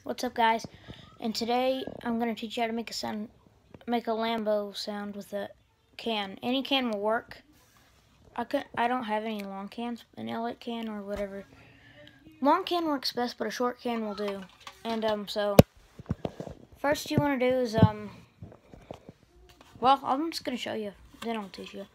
What's up, guys? And today I'm gonna teach you how to make a Lambo sound with a can. Any can will work. I don't have any long cans, an Elliot can or whatever. Long can works best, but a short can will do. And so first you want to do is well, I'm just gonna show you. Then I'll teach you.